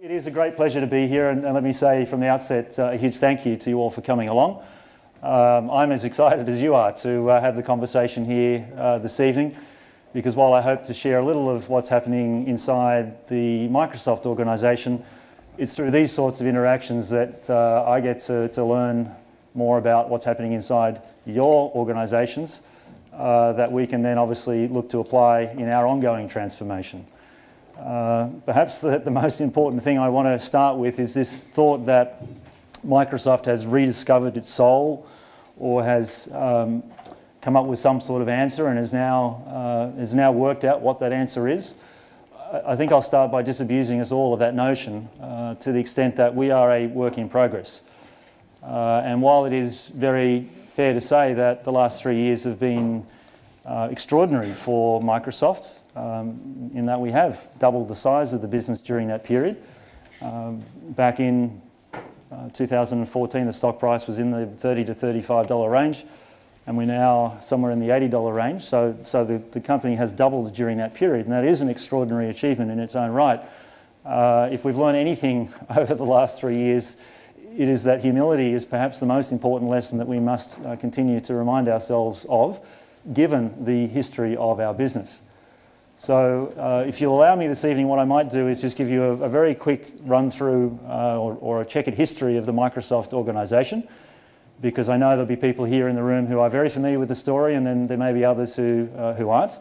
It is a great pleasure to be here, and let me say from the outset a huge thank you to you all for coming along. I'm as excited as you are to have the conversation here this evening, because while I hope to share a little of what's happening inside the Microsoft organisation, it's through these sorts of interactions that I get to learn more about what's happening inside your organisations that we can then obviously look to apply in our ongoing transformation. Perhaps the most important thing I want to start with is this thought that Microsoft has rediscovered its soul, or has come up with some sort of answer and has now worked out what that answer is. I think I'll start by disabusing us all of that notion to the extent that we are a work in progress. And while it is very fair to say that the last 3 years have been extraordinary for Microsoft, in that we have doubled the size of the business during that period. Back in 2014, the stock price was in the $30 to $35 range, and we're now somewhere in the $80 range. So the company has doubled during that period, and that is an extraordinary achievement in its own right. If we've learned anything over the last 3 years, it is that humility is perhaps the most important lesson that we must continue to remind ourselves of, given the history of our business. So if you'll allow me this evening, what I might do is just give you a very quick run through or a checkered history of the Microsoft organisation, because I know there'll be people here in the room who are very familiar with the story, and then there may be others who aren't.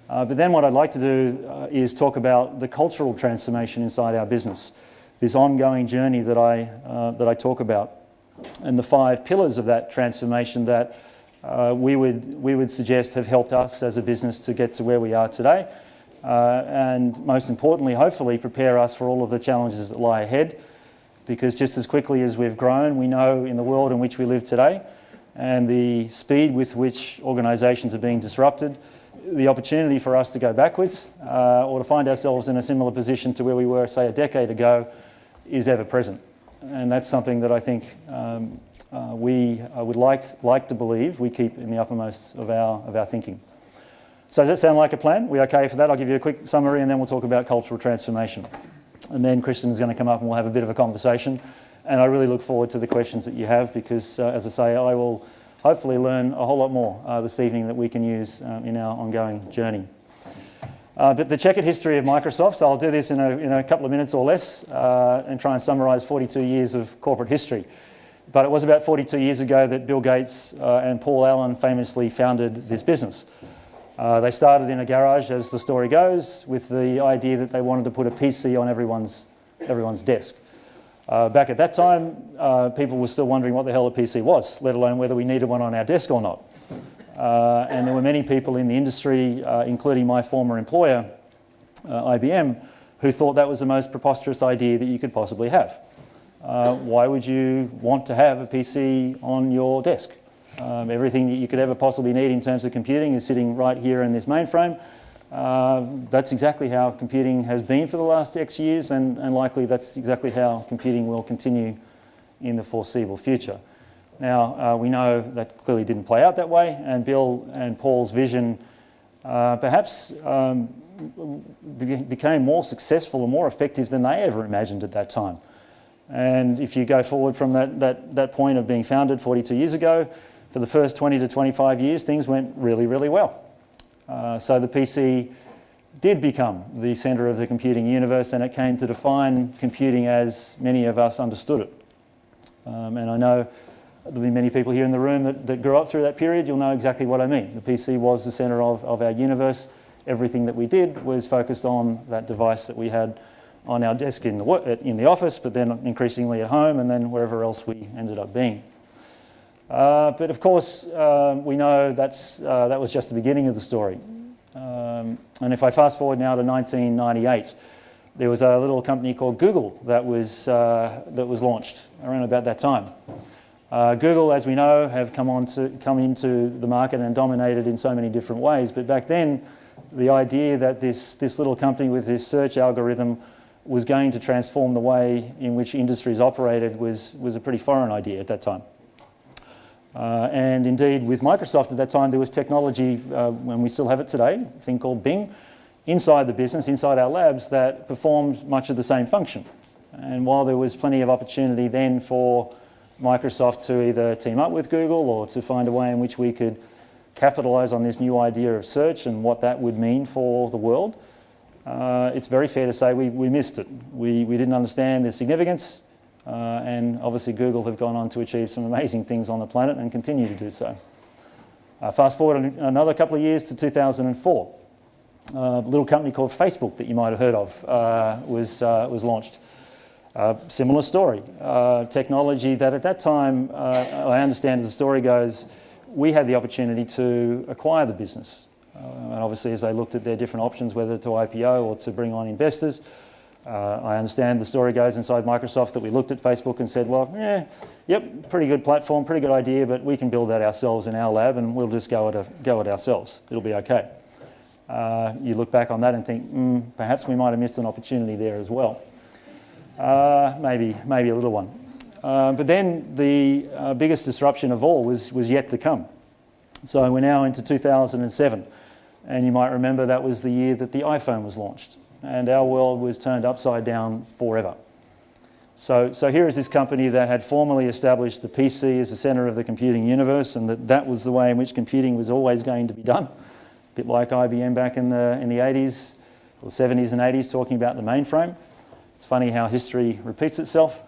But then what I'd like to do is talk about the cultural transformation inside our business, this ongoing journey that I talk about, and the 5 pillars of that transformation that we would suggest have helped us as a business to get to where we are today, and most importantly, hopefully prepare us for all of the challenges that lie ahead, because just as quickly as we've grown, we know in the world in which we live today and the speed with which organisations are being disrupted, the opportunity for us to go backwards or to find ourselves in a similar position to where we were, say, a decade ago, is ever present. And that's something that I think we would like to believe we keep in the uppermost of our thinking. So does that sound like a plan? We okay for that? I'll give you a quick summary and then we'll talk about cultural transformation. And then Christian's going to come up and we'll have a bit of a conversation. And I really look forward to the questions that you have, because as I say, I will hopefully learn a whole lot more this evening that we can use in our ongoing journey. But the checkered history of Microsoft, so I'll do this in a couple of minutes or less and try and summarise 42 years of corporate history. But it was about 42 years ago that Bill Gates and Paul Allen famously founded this business. They started in a garage, as the story goes, with the idea that they wanted to put a PC on everyone's desk. Back at that time, people were still wondering what the hell a PC was, let alone whether we needed one on our desk or not. And there were many people in the industry, including my former employer, IBM, who thought that was the most preposterous idea that you could possibly have. Why would you want to have a PC on your desk? Everything that you could ever possibly need in terms of computing is sitting right here in this mainframe. That's exactly how computing has been for the last X years, and likely that's exactly how computing will continue in the foreseeable future. Now, we know that clearly didn't play out that way, and Bill and Paul's vision perhaps became more successful and more effective than they ever imagined at that time. And if you go forward from that point of being founded 42 years ago, for the first 20 to 25 years, things went really, really well. So the PC did become the centre of the computing universe, and it came to define computing as many of us understood it. And I know there'll be many people here in the room that grew up through that period. You'll know exactly what I mean. The PC was the centre of our universe. Everything that we did was focused on that device that we had on our desk in the office, but then increasingly at home, and then wherever else we ended up being. But of course, we know that was just the beginning of the story. And if I fast forward now to 1998, there was a little company called Google that was launched around about that time. Google, as we know, have come into the market and dominated in so many different ways. But back then, the idea that this little company with this search algorithm was going to transform the way in which industries operated was a pretty foreign idea at that time. And indeed, with Microsoft at that time, there was technology, and we still have it today, a thing called Bing, inside the business, inside our labs, that performed much of the same function. And while there was plenty of opportunity then for Microsoft to either team up with Google or to find a way in which we could capitalize on this new idea of search and what that would mean for the world, it's very fair to say we missed it. We didn't understand the significance, and obviously Google have gone on to achieve some amazing things on the planet and continue to do so. Fast forward another couple of years to 2004. A little company called Facebook that you might have heard of was launched. Similar story. Technology that at that time, I understand as the story goes, we had the opportunity to acquire the business. And obviously as they looked at their different options, whether to IPO or to bring on investors, I understand the story goes inside Microsoft that we looked at Facebook and said, well, yep, pretty good platform, pretty good idea, but we can build that ourselves in our lab and we'll just go it ourselves. It'll be okay. You look back on that and think, perhaps we might have missed an opportunity there as well. Maybe a little one. But then the biggest disruption of all was yet to come. So we're now into 2007, and you might remember that was the year that the iPhone was launched, and our world was turned upside down forever. So here is this company that had formally established the PC as the centre of the computing universe, and that was the way in which computing was always going to be done. A bit like IBM back in the 80s, or 70s and 80s, talking about the mainframe. It's funny how history repeats itself.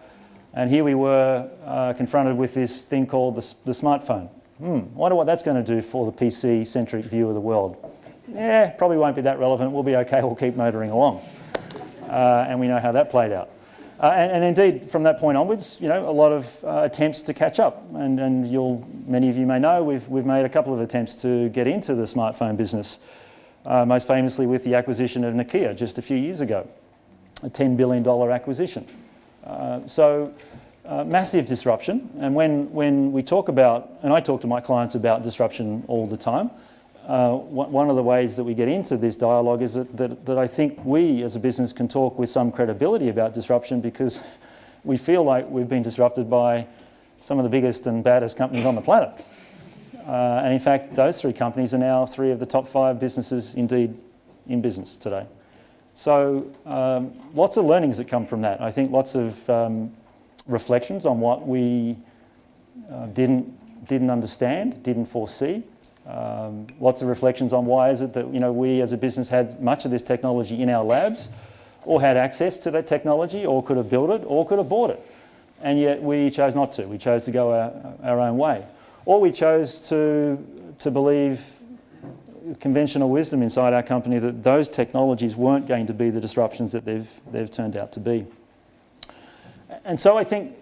And here we were confronted with this thing called the smartphone. Wonder what that's going to do for the PC-centric view of the world. Probably won't be that relevant. We'll be okay. We'll keep motoring along. And we know how that played out. And indeed, from that point onwards, a lot of attempts to catch up. And many of you may know, we've made a couple of attempts to get into the smartphone business, most famously with the acquisition of Nokia just a few years ago, a $10 billion acquisition. Massive disruption, and when we talk about, and I talk to my clients about disruption all the time, one of the ways that we get into this dialogue is that I think we as a business can talk with some credibility about disruption because we feel like we've been disrupted by some of the biggest and baddest companies on the planet. And in fact, those three companies are now three of the top 5 businesses indeed in business today. So lots of learnings that come from that. I think lots of reflections on what we didn't understand, didn't foresee. Lots of reflections on why is it that we as a business had much of this technology in our labs, or had access to that technology, or could have built it, or could have bought it, and yet we chose not to. We chose to go our own way, or we chose to believe conventional wisdom inside our company that those technologies weren't going to be the disruptions that they've turned out to be. And so I think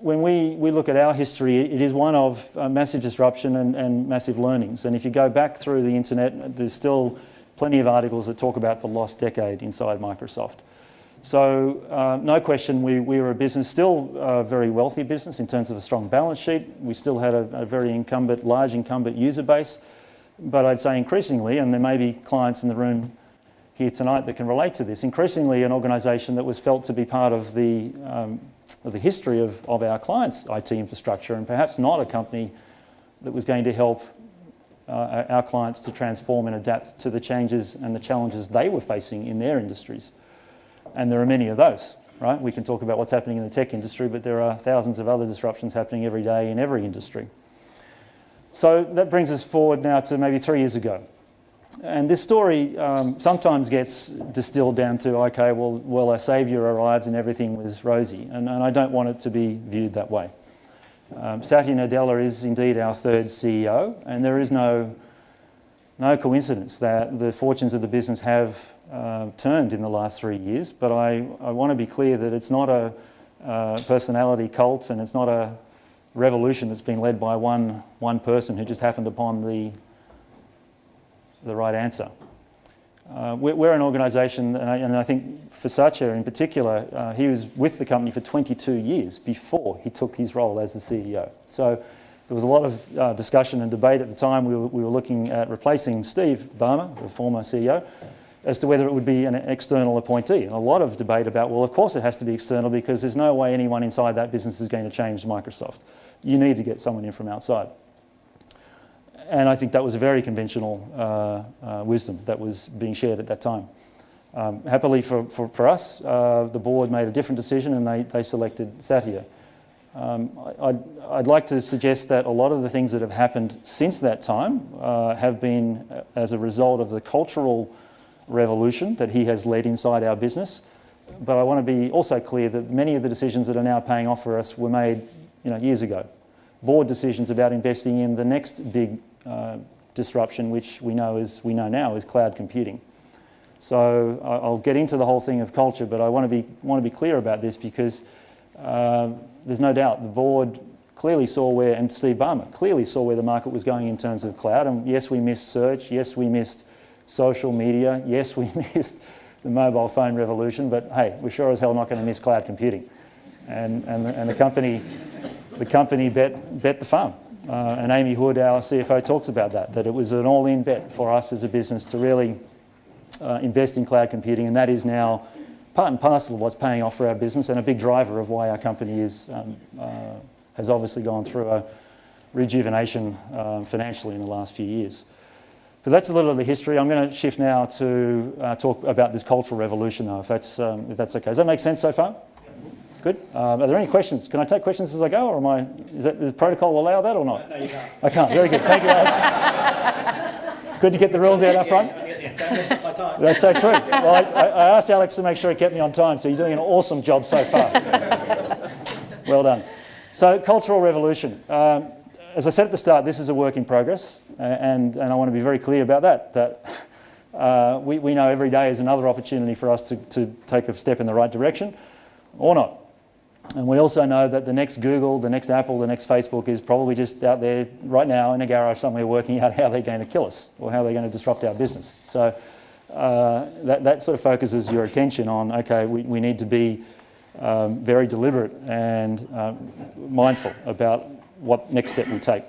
when we look at our history, it is one of massive disruption and massive learnings. And if you go back through the internet, there's still plenty of articles that talk about the lost decade inside Microsoft. So no question, we were a business, still a very wealthy business in terms of a strong balance sheet. We still had a very large incumbent user base. But I'd say increasingly, and there may be clients in the room here tonight that can relate to this, increasingly an organisation that was felt to be part of the history of our clients' IT infrastructure, and perhaps not a company that was going to help our clients to transform and adapt to the changes and the challenges they were facing in their industries. And there are many of those, right? We can talk about what's happening in the tech industry, but there are thousands of other disruptions happening every day in every industry. So that brings us forward now to maybe 3 years ago. And this story sometimes gets distilled down to, okay, well, our saviour arrived and everything was rosy. And I don't want it to be viewed that way. Satya Nadella is indeed our 3rd CEO, and there is no coincidence that the fortunes of the business have turned in the last 3 years. But I want to be clear that it's not a personality cult, and it's not a revolution that's been led by one person who just happened upon the right answer. We're an organisation, and I think for Satya in particular, he was with the company for 22 years before he took his role as the CEO. So there was a lot of discussion and debate at the time. We were looking at replacing Steve Ballmer, the former CEO, as to whether it would be an external appointee. And a lot of debate about, well, of course it has to be external because there's no way anyone inside that business is going to change Microsoft. You need to get someone in from outside. And I think that was a very conventional wisdom that was being shared at that time. Happily for us, the board made a different decision and they selected Satya. I'd like to suggest that a lot of the things that have happened since that time have been as a result of the cultural revolution that he has led inside our business. But I want to be also clear that many of the decisions that are now paying off for us were made years ago. Board decisions about investing in the next big disruption, which we know now is cloud computing. So I'll get into the whole thing of culture, but I want to be clear about this because there's no doubt the board clearly saw and Steve Ballmer clearly saw where the market was going in terms of cloud. And yes, we missed search. Yes, we missed social media. Yes, we missed the mobile phone revolution. But hey, we're sure as hell not going to miss cloud computing. And the company bet the farm. And Amy Hood, our CFO, talks about that it was an all-in bet for us as a business to really invest in cloud computing, and that is now part and parcel of what's paying off for our business and a big driver of why our company has obviously gone through a rejuvenation financially in the last few years. But that's a little of the history. I'm going to shift now to talk about this cultural revolution, though, if that's okay. Does that make sense so far? Good. Are there any questions? Can I take questions as I go, or does protocol allow that or not? No, you can't. I can't. Very good. Thank you, Alex. Good to get the rules out up front. Don't mess up my time. That's so true. Well, I asked Alex to make sure he kept me on time, so you're doing an awesome job so far. Well done. So, cultural revolution. As I said at the start, this is a work in progress, and I want to be very clear about that we know every day is another opportunity for us to take a step in the right direction, or not. And we also know that the next Google, the next Apple, the next Facebook is probably just out there right now in a garage somewhere working out how they're going to kill us or how they're going to disrupt our business. So that sort of focuses your attention on, okay, we need to be very deliberate and mindful about what next step we take.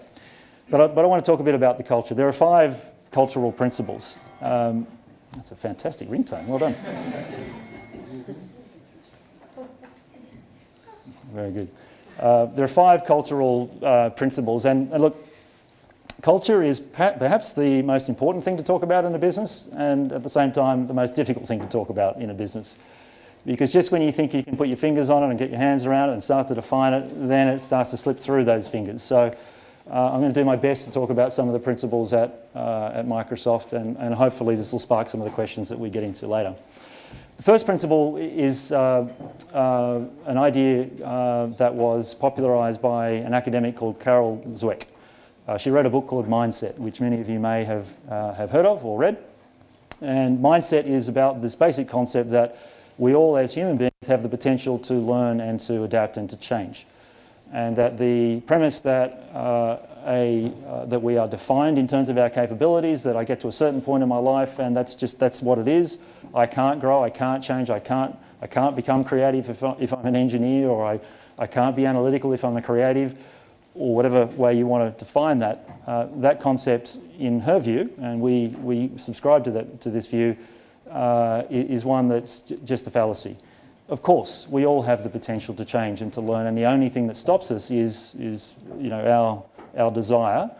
But I want to talk a bit about the culture. There are 5 cultural principles. That's a fantastic ringtone. Well done. Very good. There are 5 cultural principles, and look, culture is perhaps the most important thing to talk about in a business, and at the same time, the most difficult thing to talk about in a business. Because just when you think you can put your fingers on it and get your hands around it and start to define it, then it starts to slip through those fingers. So I'm going to do my best to talk about some of the principles at Microsoft, and hopefully this will spark some of the questions that we get into later. The first principle is an idea that was popularised by an academic called Carol Dweck. She wrote a book called Mindset, which many of you may have heard of or read. And mindset is about this basic concept that we all as human beings have the potential to learn and to adapt and to change. And that the premise that that we are defined in terms of our capabilities, that I get to a certain point in my life and that's what it is. I can't grow, I can't change, I can't become creative if I'm an engineer, or I can't be analytical if I'm a creative, or whatever way you want to define that. That concept, in her view, and we subscribe to this view, is one that's just a fallacy. Of course, we all have the potential to change and to learn, and the only thing that stops us is our desire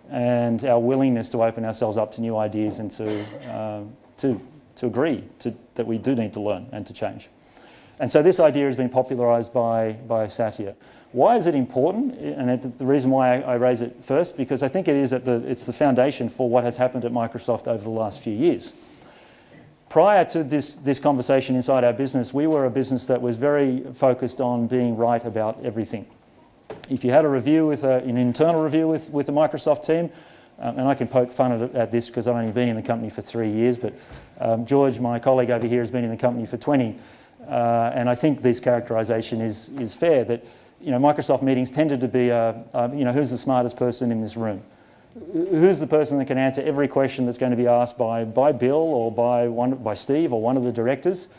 and our willingness to open ourselves up to new ideas and to agree that we do need to learn and to change. And so this idea has been popularised by Satya. Why is it important? And it's the reason why I raise it first, because I think it's the foundation for what has happened at Microsoft over the last few years. Prior to this conversation inside our business, we were a business that was very focused on being right about everything. If you had a review an internal review with the Microsoft team, and I can poke fun at this because I've only been in the company for 3 years, but George, my colleague over here, has been in the company for 20, and I think this characterisation is fair, that Microsoft meetings tended to be who's the smartest person in this room? Who's the person that can answer every question that's going to be asked by Bill or by Steve or one of the directors?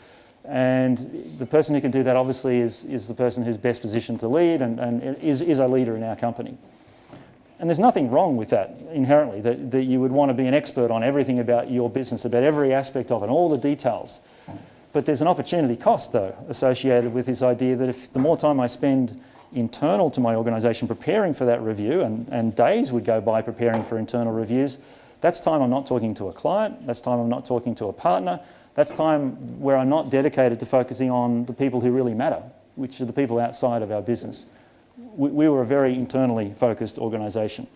And the person who can do that obviously is the person who's best positioned to lead and is a leader in our company. And there's nothing wrong with that inherently, that you would want to be an expert on everything about your business, about every aspect of it, all the details. But there's an opportunity cost, though, associated with this idea that if the more time I spend internal to my organisation preparing for that review, and days would go by preparing for internal reviews, that's time I'm not talking to a client, that's time I'm not talking to a partner, That's time where I'm not dedicated to focusing on the people who really matter, which are the people outside of our business. We were a very internally focused organisation.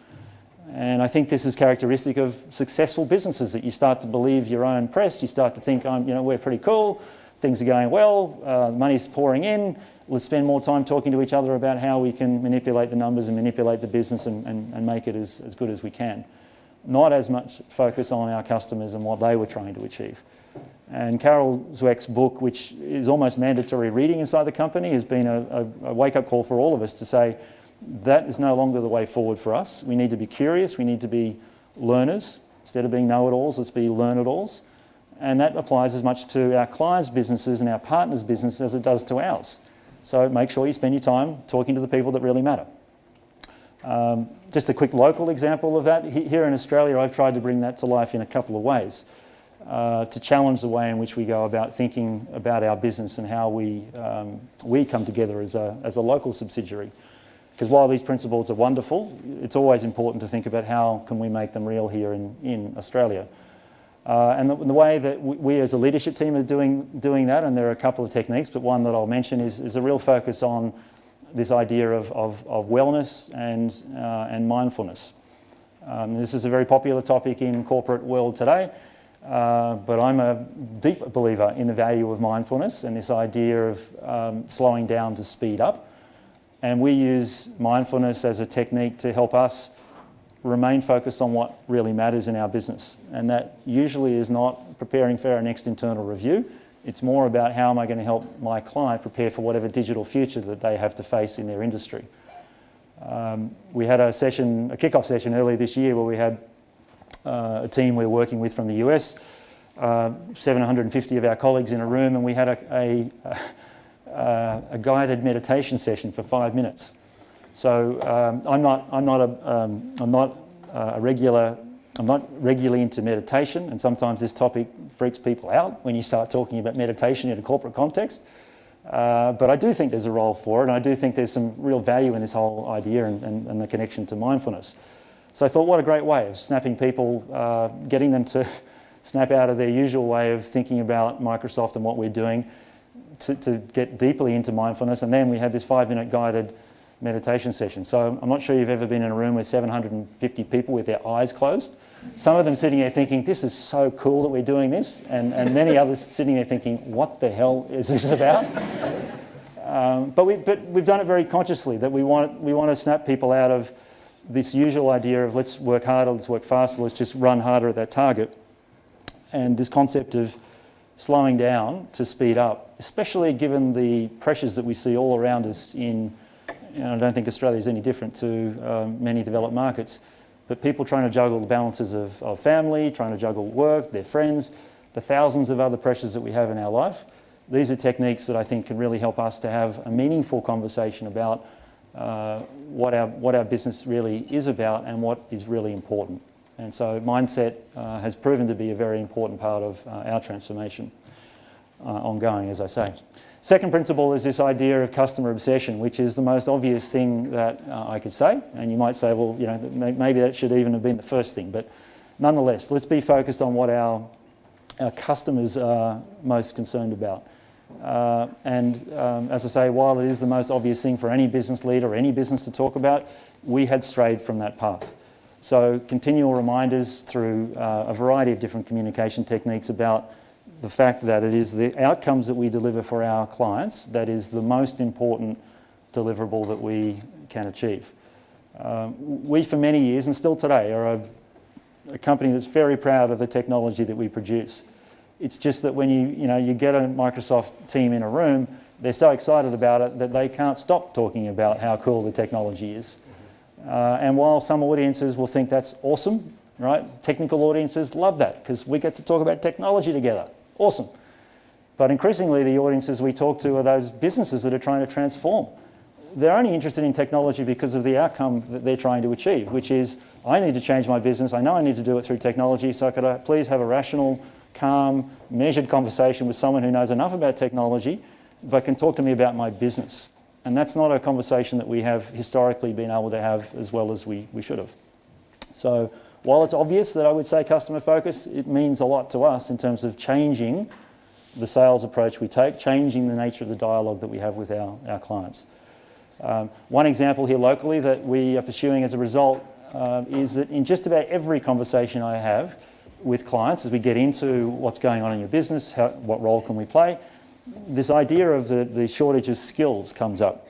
And I think this is characteristic of successful businesses, that you start to believe your own press, you start to think, we're pretty cool, things are going well, money's pouring in, let's spend more time talking to each other about how we can manipulate the numbers and manipulate the business and make it as good as we can. Not as much focus on our customers and what they were trying to achieve. And Carol Zweck's book, which is almost mandatory reading inside the company, has been a wake-up call for all of us to say, that is no longer the way forward for us. We need to be curious, we need to be learners. Instead of being know-it-alls, let's be learn-it-alls. And that applies as much to our clients' businesses and our partners' business as it does to ours. So make sure you spend your time talking to the people that really matter. Just a quick local example of that. Here in Australia, I've tried to bring that to life in a couple of ways, to challenge the way in which we go about thinking about our business and how we come together as a local subsidiary. Because while these principles are wonderful, it's always important to think about how can we make them real here in Australia. And the way that we as a leadership team are doing that, and there are a couple of techniques, but one that I'll mention is a real focus on this idea of wellness and mindfulness. This is a very popular topic in corporate world today, but I'm a deep believer in the value of mindfulness and this idea of slowing down to speed up. And we use mindfulness as a technique to help us remain focused on what really matters in our business. And that usually is not preparing for our next internal review. It's more about how am I going to help my client prepare for whatever digital future that they have to face in their industry. We had a kickoff session earlier this year where we had a team we're working with from the US, 750 of our colleagues in a room, and we had a guided meditation session for 5 minutes. So I'm not regularly into meditation, and sometimes this topic freaks people out when you start talking about meditation in a corporate context. But I do think there's a role for it, and I do think there's some real value in this whole idea and the connection to mindfulness. So I thought, what a great way of snapping people, getting them to snap out of their usual way of thinking about Microsoft and what we're doing, to get deeply into mindfulness. And then we had this 5-minute guided meditation session. So I'm not sure you've ever been in a room with 750 people with their eyes closed. Some of them sitting there thinking, this is so cool that we're doing this, and many others sitting there thinking, what the hell is this about? But we've done it very consciously, that we want to snap people out of this usual idea of let's work harder, let's work faster, let's just run harder at that target. And this concept of slowing down to speed up, especially given the pressures that we see all around us I don't think Australia is any different to many developed markets, but people trying to juggle the balances of family, trying to juggle work, their friends, the thousands of other pressures that we have in our life. These are techniques that I think can really help us to have a meaningful conversation about what our business really is about and what is really important. And so mindset has proven to be a very important part of our transformation, ongoing, as I say. Second principle is this idea of customer obsession, which is the most obvious thing that I could say. And you might say, well, maybe that should even have been the first thing. But nonetheless, let's be focused on what our customers are most concerned about. As I say, while it is the most obvious thing for any business leader or any business to talk about, we had strayed from that path. So continual reminders through a variety of different communication techniques about the fact that it is the outcomes that we deliver for our clients that is the most important deliverable that we can achieve. We, for many years, and still today, are a company that's very proud of the technology that we produce. It's just that when you get a Microsoft team in a room, they're so excited about it that they can't stop talking about how cool the technology is. And while some audiences will think that's awesome, right? Technical audiences love that because we get to talk about technology together. Awesome. But increasingly, the audiences we talk to are those businesses that are trying to transform. They're only interested in technology because of the outcome that they're trying to achieve, which is, I need to change my business. I know I need to do it through technology, so could I please have a rational, calm, measured conversation with someone who knows enough about technology but can talk to me about my business. And that's not a conversation that we have historically been able to have as well as we should have. So while it's obvious that I would say customer focus, it means a lot to us in terms of changing the sales approach we take, changing the nature of the dialogue that we have with our clients. One example here locally that we are pursuing as a result is that in just about every conversation I have with clients as we get into what's going on in your business, what role can we play, this idea of the shortage of skills comes up.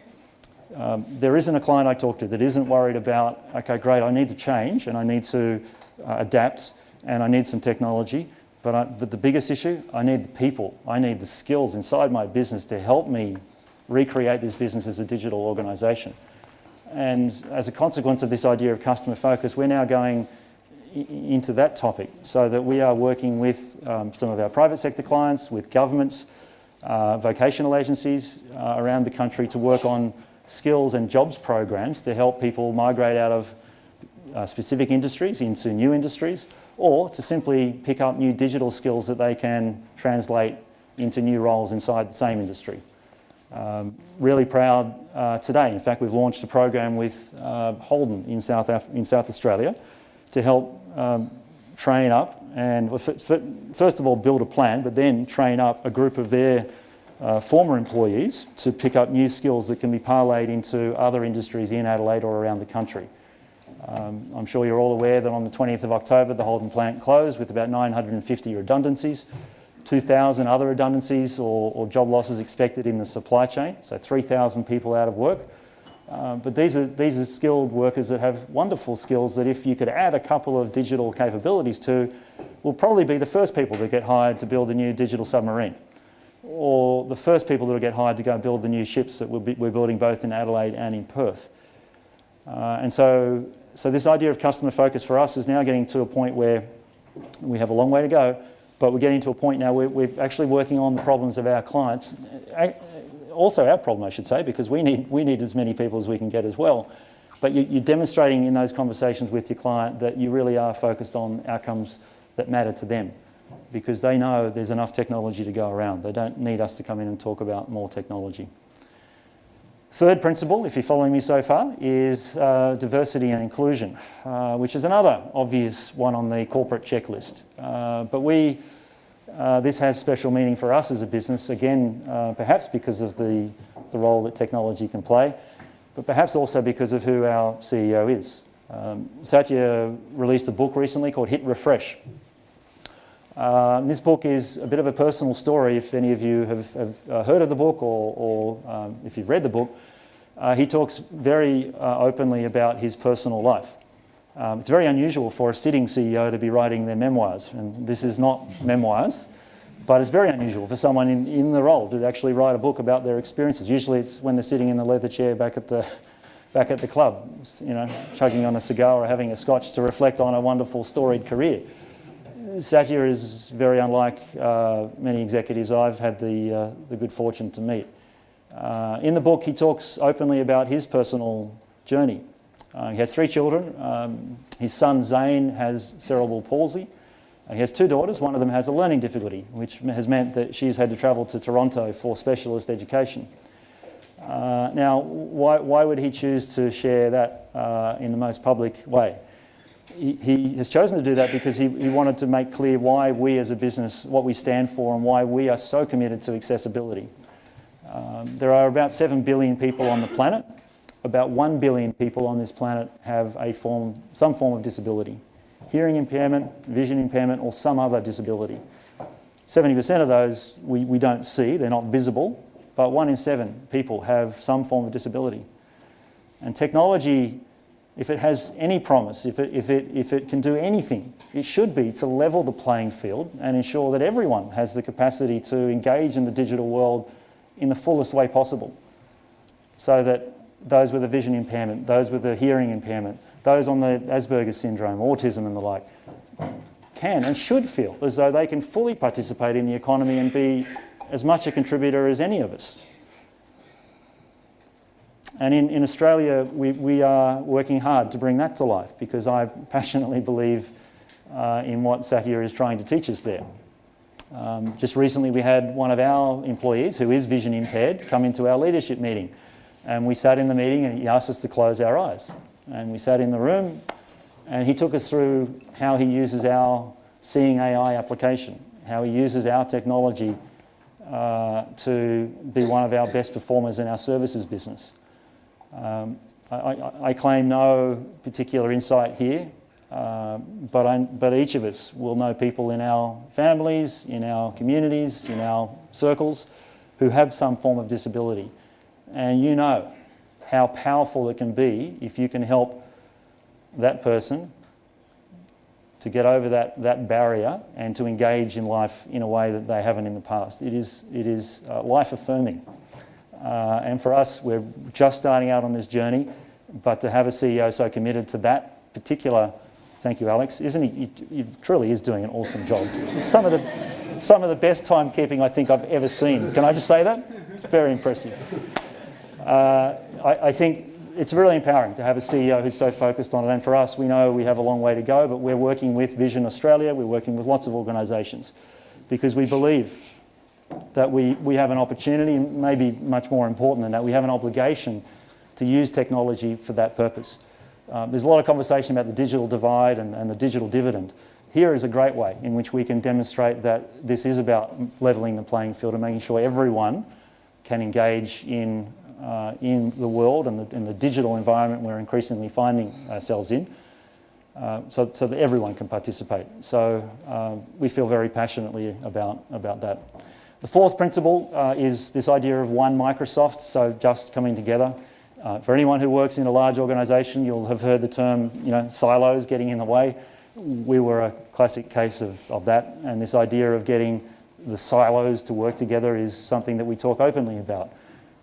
There isn't a client I talk to that isn't worried about, okay, great, I need to change and I need to adapt and I need some technology, but the biggest issue, I need the people. I need the skills inside my business to help me recreate this business as a digital organisation. And as a consequence of this idea of customer focus, we're now going into that topic so that we are working with some of our private sector clients, with governments, vocational agencies around the country to work on skills and jobs programs to help people migrate out of specific industries into new industries, or to simply pick up new digital skills that they can translate into new roles inside the same industry. Really proud today. In fact, we've launched a program with Holden in South Australia to help train up and first of all build a plan, but then train up a group of their former employees to pick up new skills that can be parlayed into other industries in Adelaide or around the country. I'm sure you're all aware that on the 20th of October the Holden plant closed with about 950 redundancies, 2,000 other redundancies or job losses expected in the supply chain, so 3,000 people out of work. But these are skilled workers that have wonderful skills that if you could add a couple of digital capabilities to, will probably be the first people that get hired to build a new digital submarine, or the first people that will get hired to go build the new ships that we're building both in Adelaide and in Perth. And so this idea of customer focus for us is now getting to a point where we have a long way to go, but we're getting to a point now where we're actually working on the problems of our clients. Also our problem, I should say, because we need as many people as we can get as well. But you're demonstrating in those conversations with your client that you really are focused on outcomes that matter to them, because they know there's enough technology to go around. They don't need us to come in and talk about more technology. Third principle, if you're following me so far, is diversity and inclusion, which is another obvious one on the corporate checklist. But this has special meaning for us as a business, again, perhaps because of the role that technology can play, but perhaps also because of who our CEO is. Satya released a book recently called Hit Refresh. This book is a bit of a personal story if any of you have heard of the book or if you've read the book. He talks very openly about his personal life. It's very unusual for a sitting CEO to be writing their memoirs, and this is not memoirs, but it's very unusual for someone in the role to actually write a book about their experiences. Usually it's when they're sitting in the leather chair back at the club, you know, chugging on a cigar or having a scotch to reflect on a wonderful storied career. Satya is very unlike many executives I've had the good fortune to meet. In the book, he talks openly about his personal journey. He has 3 children. His son Zane has cerebral palsy. He has 2 daughters. One of them has a learning difficulty, which has meant that she's had to travel to Toronto for specialist education. Now, why would he choose to share that in the most public way? He has chosen to do that because he wanted to make clear why we as a business, what we stand for and why we are so committed to accessibility. There are about 7 billion people on the planet. About 1 billion people on this planet have some form of disability. Hearing impairment, vision impairment, or some other disability. 70% of those we don't see, they're not visible, but 1 in 7 people have some form of disability. And technology, if it has any promise, if it can do anything, it should be to level the playing field and ensure that everyone has the capacity to engage in the digital world in the fullest way possible, so that those with a vision impairment, those with a hearing impairment, those on the Asperger's syndrome, autism and the like, can and should feel as though they can fully participate in the economy and be as much a contributor as any of us. And in Australia, we are working hard to bring that to life, because I passionately believe in what Satya is trying to teach us there. Just recently we had one of our employees who is vision impaired come into our leadership meeting, and we sat in the meeting and he asked us to close our eyes. And we sat in the room and he took us through how he uses our Seeing AI application, how he uses our technology to be one of our best performers in our services business. I claim no particular insight here, but each of us will know people in our families, in our communities, in our circles who have some form of disability. And you know how powerful it can be if you can help that person to get over that barrier and to engage in life in a way that they haven't in the past. It is life affirming. And for us, we're just starting out on this journey, but to have a CEO so committed to that particular, thank you, Alex, isn't he? He truly is doing an awesome job. Some of the best timekeeping I think I've ever seen. Can I just say that? It's very impressive. I think it's really empowering to have a CEO who's so focused on it. And for us, we know we have a long way to go, but we're working with Vision Australia, we're working with lots of organisations, because we believe that we have an opportunity, and maybe much more important than that, we have an obligation to use technology for that purpose. There's a lot of conversation about the digital divide and the digital dividend. Here is a great way in which we can demonstrate that this is about levelling the playing field and making sure everyone can engage in the world and in the digital environment we're increasingly finding ourselves in, so that everyone can participate. So we feel very passionately about that. The fourth principle is this idea of one Microsoft, so just coming together. For anyone who works in a large organisation, you'll have heard the term, silos getting in the way. We were a classic case of that, and this idea of getting the silos to work together is something that we talk openly about.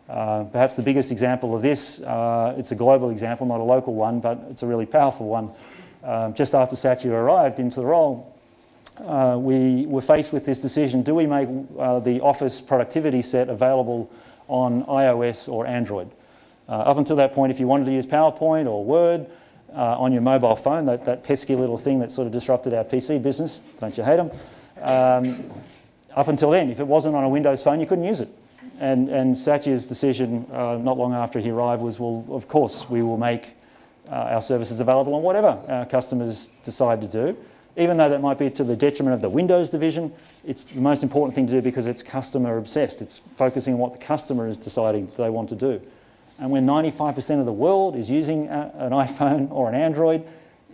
Perhaps the biggest example of this, it's a global example, not a local one, but it's a really powerful one. Just after Satya arrived into the role, we were faced with this decision: do we make the Office productivity set available on iOS or Android? Up until that point, if you wanted to use PowerPoint or Word on your mobile phone, that pesky little thing that sort of disrupted our PC business, don't you hate them? Up until then, if it wasn't on a Windows phone, you couldn't use it. And Satya's decision not long after he arrived was, well, of course, we will make our services available on whatever our customers decide to do. Even though that might be to the detriment of the Windows division, it's the most important thing to do because it's customer obsessed. It's focusing on what the customer is deciding they want to do. And when 95% of the world is using an iPhone or an Android,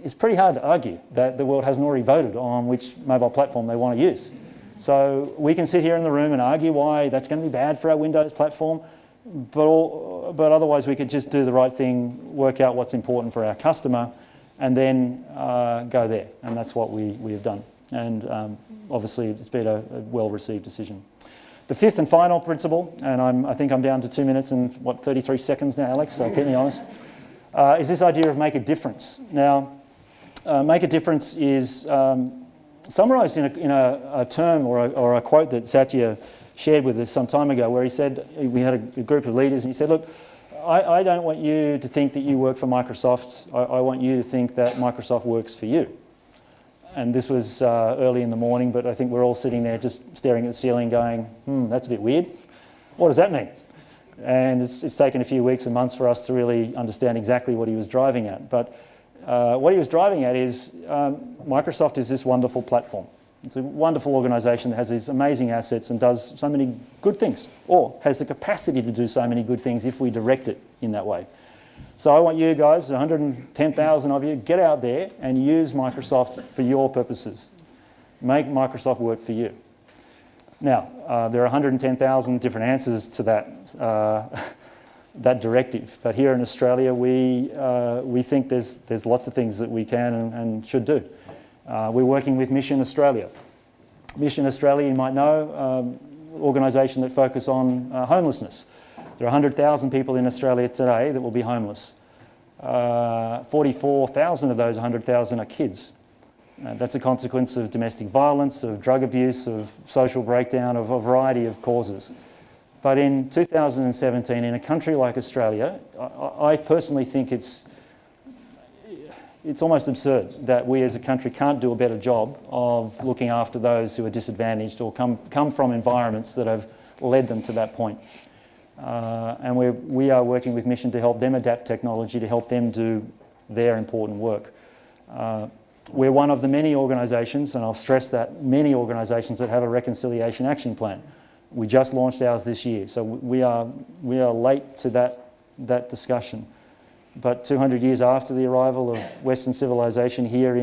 it's pretty hard to argue that the world hasn't already voted on which mobile platform they want to use. So we can sit here in the room and argue why that's going to be bad for our Windows platform, but otherwise we could just do the right thing, work out what's important for our customer, and then go there. And that's what we have done. And obviously it's been a well-received decision. The fifth and final principle, and I think I'm down to 2 minutes and 33 seconds now, Alex, so keep me honest, is this idea of make a difference. Now, make a difference is summarised in a term or a quote that Satya shared with us some time ago, where he said, we had a group of leaders, and he said, look, I don't want you to think that you work for Microsoft. I want you to think that Microsoft works for you. And this was early in the morning, but I think we're all sitting there just staring at the ceiling going, that's a bit weird. What does that mean? And it's taken a few weeks and months for us to really understand exactly what he was driving at. But what he was driving at is Microsoft is this wonderful platform. It's a wonderful organisation that has these amazing assets and does so many good things, or has the capacity to do so many good things if we direct it in that way. So I want you guys, 110,000 of you, get out there and use Microsoft for your purposes. Make Microsoft work for you. Now, there are 110,000 different answers to that directive, but here in Australia we think there's lots of things that we can and should do. We're working with Mission Australia. Mission Australia, you might know, organisation that focus on homelessness. There are 100,000 people in Australia today that will be homeless. 44,000 of those 100,000 are kids. That's a consequence of domestic violence, of drug abuse, of social breakdown, of a variety of causes. But in 2017, in a country like Australia, I personally think it's almost absurd that we as a country can't do a better job of looking after those who are disadvantaged or come from environments that have led them to that point. And we are working with Mission to help them adapt technology to help them do their important work. We're one of the many organisations, and I'll stress that, many organisations that have a reconciliation action plan. We just launched ours this year, so we are late to that discussion. But 200 years after the arrival of Western civilization here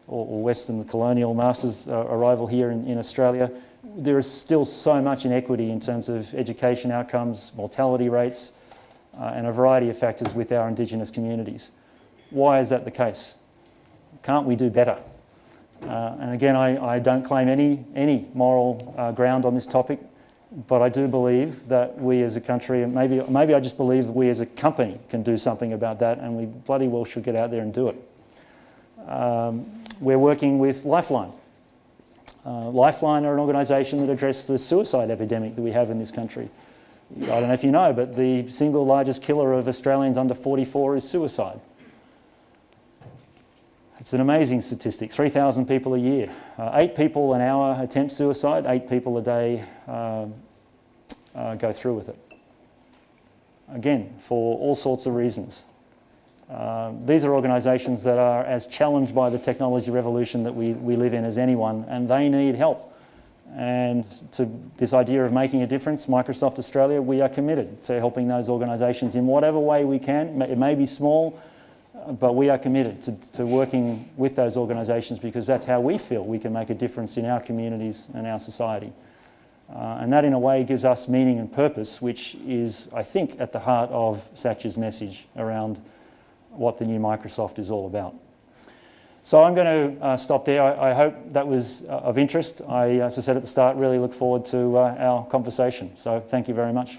or Western colonial masters' arrival here in Australia, there is still so much inequity in terms of education outcomes, mortality rates, and a variety of factors with our Indigenous communities. Why is that the case? Can't we do better? And again, I don't claim any moral ground on this topic, but I do believe that we as a country, and maybe I just believe that we as a company can do something about that, and we bloody well should get out there and do it. We're working with Lifeline. Lifeline are an organisation that address the suicide epidemic that we have in this country. I don't know if you know, but the single largest killer of Australians under 44 is suicide. It's an amazing statistic, 3,000 people a year. 8 people an hour attempt suicide, 8 people a day go through with it. Again, for all sorts of reasons. These are organisations that are as challenged by the technology revolution that we live in as anyone, and they need help. And to this idea of making a difference, Microsoft Australia, we are committed to helping those organisations in whatever way we can. It may be small, but we are committed to working with those organisations because that's how we feel we can make a difference in our communities and our society. And that in a way gives us meaning and purpose, which is, I think, at the heart of Satya's message around what the new Microsoft is all about. So I'm going to stop there. I hope that was of interest. As I said at the start, really look forward to our conversation. So thank you very much.